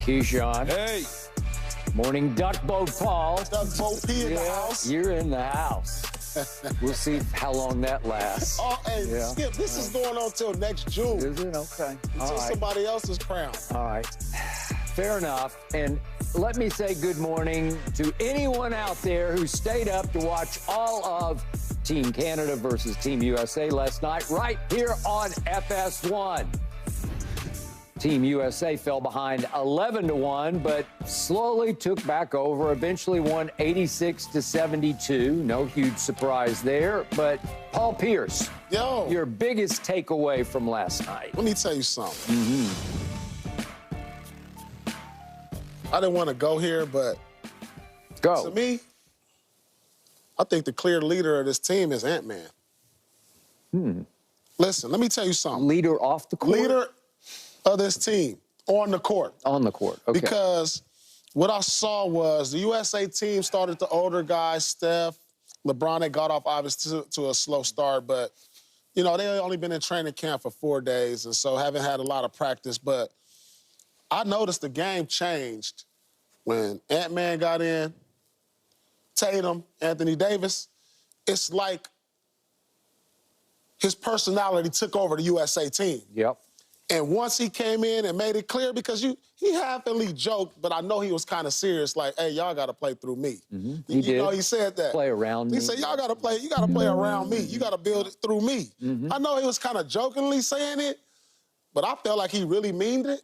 Keyshawn. Hey. Morning Duck Boat Paul. Duck Boat P in the house. You're in the house. We'll see how long that lasts. Oh, hey, Skip, this is going on till next June. Is it? Okay. Until somebody else's crown. All right. Fair enough. And let me say good morning to anyone out there who stayed up to watch all of Team Canada versus Team USA last night right here on FS1. Team USA fell behind 11-1, but slowly took back over, eventually won 86-72. No huge surprise there. But Paul Pierce, your biggest takeaway from last night. Let me tell you something. I didn't want to go here, but to me, I think the clear leader of this team is Ant-Man. Listen, let me tell you something. Leader off the court? Leader of this team on the court. On the court, okay. Because what I saw was the USA team started the older guys, Steph, LeBron, they got off obviously to a slow start, but, you know, they only been in training camp for 4 days, and so haven't had a lot of practice. But I noticed the game changed when Ant-Man got in, Tatum, Anthony Davis. It's like his personality took over the USA team. Yep. And once he came in and made it clear, because he halfly joked, but I know he was kind of serious, like, hey, y'all got to play through me. He did. You know, he said that. Play around me. He said, y'all got to play, you got to play around me. You got to build it through me. I know he was kind of jokingly saying it, but I felt like he really meant it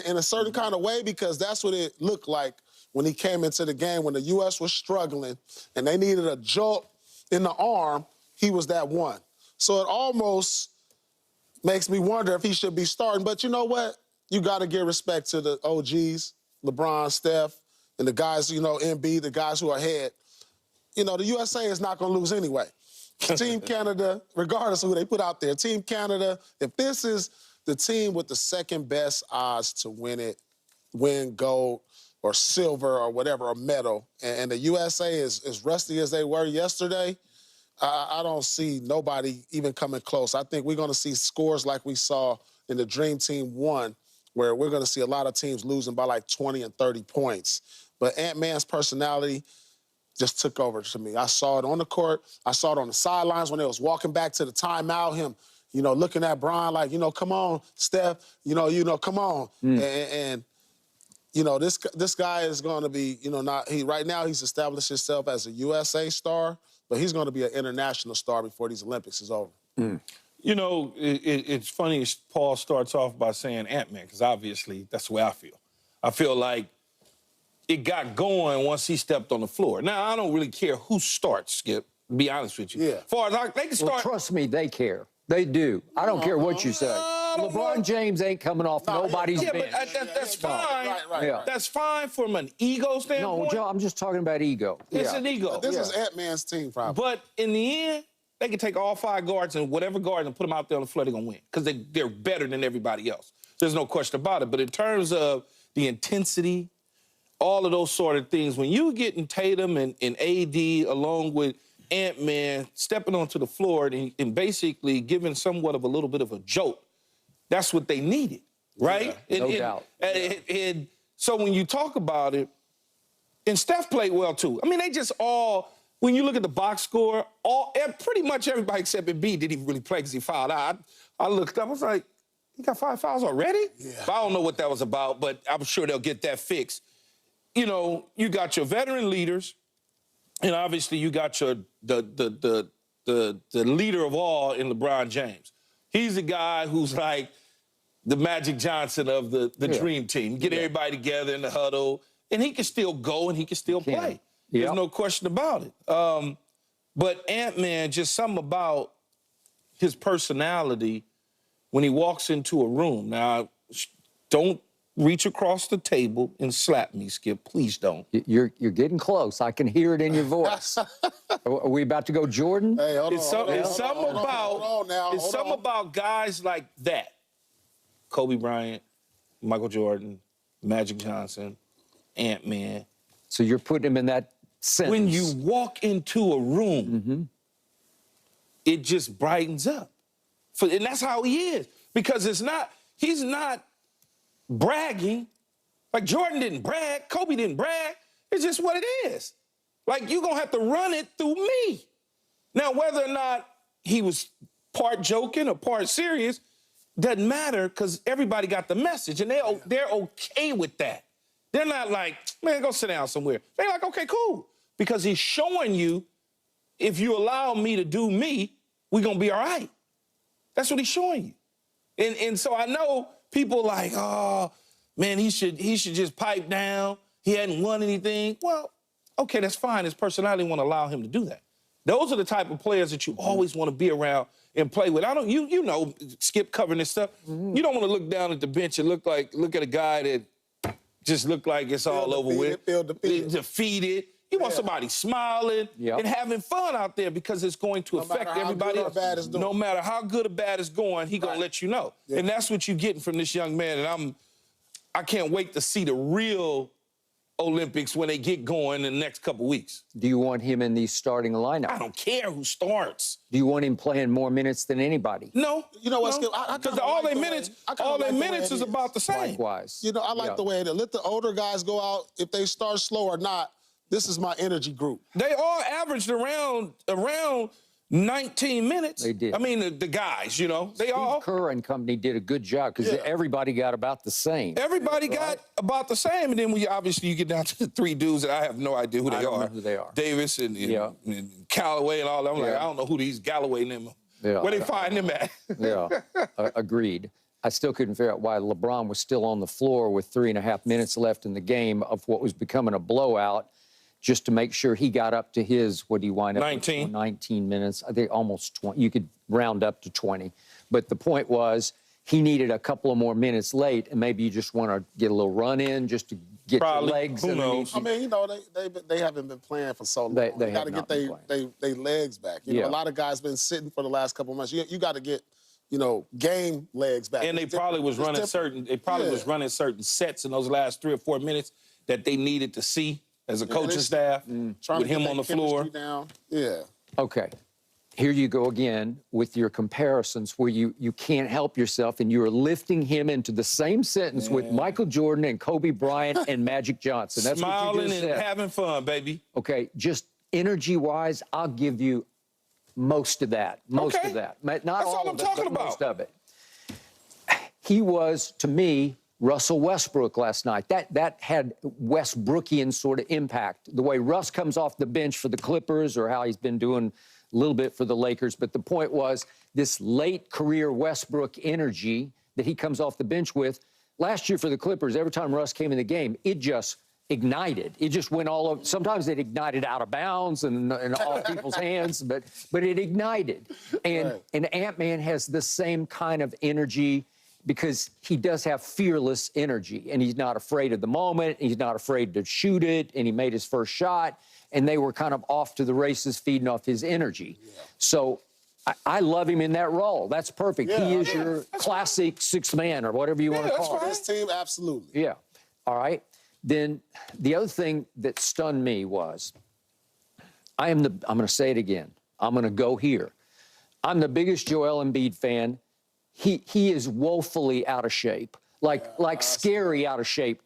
in a certain kind of way, because that's what it looked like when he came into the game, when the U.S. was struggling and they needed a jolt in the arm, he was that one. So it almost makes me wonder if he should be starting. But you know what? You got to give respect to the OGs, LeBron, Steph, and the guys, you know, MB, the guys who are ahead. You know, the USA is not going to lose anyway. Team Canada, regardless of who they put out there, Team Canada, if this is the team with the second best odds to win gold or silver or whatever, or medal, and the USA is as rusty as they were yesterday, I don't see nobody even coming close. I think we're going to see scores like we saw in the Dream Team 1, where we're going to see a lot of teams losing by like 20 and 30 points. But Ant-Man's personality just took over to me. I saw it on the court. I saw it on the sidelines when they was walking back to the timeout, him, you know, looking at Bron like, you know, come on, Steph, you know, come on. And you know, this guy is going to be, you know, right now he's established himself as a USA star, but he's going to be an international star before these Olympics is over. You know, it's funny Paul starts off by saying Ant-Man, because obviously that's the way I feel. I feel like it got going once he stepped on the floor. Now, I don't really care who starts, Skip, to be honest with you. Yeah. As far as they can start. Well, trust me, they care. They do. I don't care what you say. LeBron James ain't coming off nobody's bench. But that's fine. Right. That's fine from an ego standpoint. No, Joe, I'm just talking about ego. It's an ego. This is Ant-Man's team, probably. But in the end, they can take all 5 guards and whatever guard and put them out there on the floor, they're going to win, because they're better than everybody else. There's no question about it. But in terms of the intensity, all of those sort of things, when you getting Tatum and AD along with Ant-Man stepping onto the floor and basically giving somewhat of a little bit of a jolt, that's what they needed, right? Yeah, no doubt. And so when you talk about it, and Steph played well too. I mean, they just all, when you look at the box score, pretty much everybody except Embiid didn't even really play because he fouled out. I looked up, I was like, he got 5 fouls already? Yeah. But I don't know what that was about, but I'm sure they'll get that fixed. You know, you got your veteran leaders, and obviously you got your the leader of all in LeBron James. He's the guy who's like the Magic Johnson of the Dream Team. Get everybody together in the huddle, and he can still go and he can still play. There's no question about it. But Ant-Man, just something about his personality when he walks into a room. Now, don't reach across the table and slap me, Skip. Please don't. You're getting close. I can hear it in your voice. Are we about to go Jordan? Hey, hold on. It's something about guys like that. Kobe Bryant, Michael Jordan, Magic Johnson, Ant-Man. So you're putting him in that sentence. When you walk into a room, it just brightens up. And that's how he is. Because he's not bragging. Like, Jordan didn't brag. Kobe didn't brag. It's just what it is. Like, you're going to have to run it through me. Now, whether or not he was part joking or part serious doesn't matter because everybody got the message, and they're okay with that. They're not like, man, go sit down somewhere. They're like, okay, cool. Because he's showing you, if you allow me to do me, we're going to be all right. That's what he's showing you. And so I know people like, oh, man, he should just pipe down. He hadn't won anything. Well, okay, that's fine. His personality won't allow him to do that. Those are the type of players that you always want to be around and play with. You know, Skip covering this stuff. You don't want to look down at the bench and look at a guy that just look like it's all over with. Feel defeated. You want somebody smiling and having fun out there because it's going to affect everybody else. No matter how good or bad it's going, he's going to let you know. Yeah. And that's what you're getting from this young man. And I can't wait to see the real Olympics when they get going in the next couple weeks. Do you want him in the starting lineup? I don't care who starts. Do you want him playing more minutes than anybody? No. You know what, Skip? Because all their minutes is about the same. Likewise. You know, I like the way it is. Let the older guys go out. If they start slow or not, this is my energy group. They all averaged around 19 minutes. They did. I mean, the guys, you know, Steve Kerr and company did a good job because everybody got about the same. Everybody got about the same, and then you get down to the three dudes that I have no idea who they are. I don't know who they are. Davis and Callaway and all that. I'm like, I don't know who these Galloway and them. Where they find them at? Agreed. I still couldn't figure out why LeBron was still on the floor with 3.5 minutes left in the game of what was becoming a blowout, just to make sure he got up to his, what do you wind up 19. with? 19 minutes. I think almost 20. You could round up to 20. But the point was, he needed a couple of more minutes late, and maybe you just want to get a little run in just to get your legs. Who knows? I mean, you know, they haven't been playing for so long. They got to get their legs back. You know, a lot of guys been sitting for the last couple of months. You got to get, you know, game legs back. And they probably was running certain sets in those last 3 or 4 minutes that they needed to see as a coaching staff, with him on the floor. Down. Yeah. Okay. Here you go again with your comparisons where you can't help yourself, and you're lifting him into the same sentence with Michael Jordan and Kobe Bryant and Magic Johnson. That's Smiling what you just said. and having fun, baby. Okay, just energy-wise, I'll give you most of that. Most of that. Not That's all I'm of it, talking but about. most of it. He was, to me, Russell Westbrook last night. That had Westbrookian sort of impact. The way Russ comes off the bench for the Clippers, or how he's been doing a little bit for the Lakers. But the point was, this late career Westbrook energy that he comes off the bench with. Last year for the Clippers, every time Russ came in the game, it just ignited. It just went all over. Sometimes it ignited out of bounds and off people's hands, but it ignited. And Ant-Man has the same kind of energy, because he does have fearless energy, and he's not afraid of the moment. He's not afraid to shoot it, and he made his first shot, and they were kind of off to the races feeding off his energy. So I love him in that role. That's perfect. He is your classic sixth man, or whatever you want to call it. This team, absolutely. Yeah. All right. Then the other thing that stunned me was, I'm going to say it again. I'm going to go here. I'm the biggest Joel Embiid fan. He is woefully out of shape, like scary out of shape.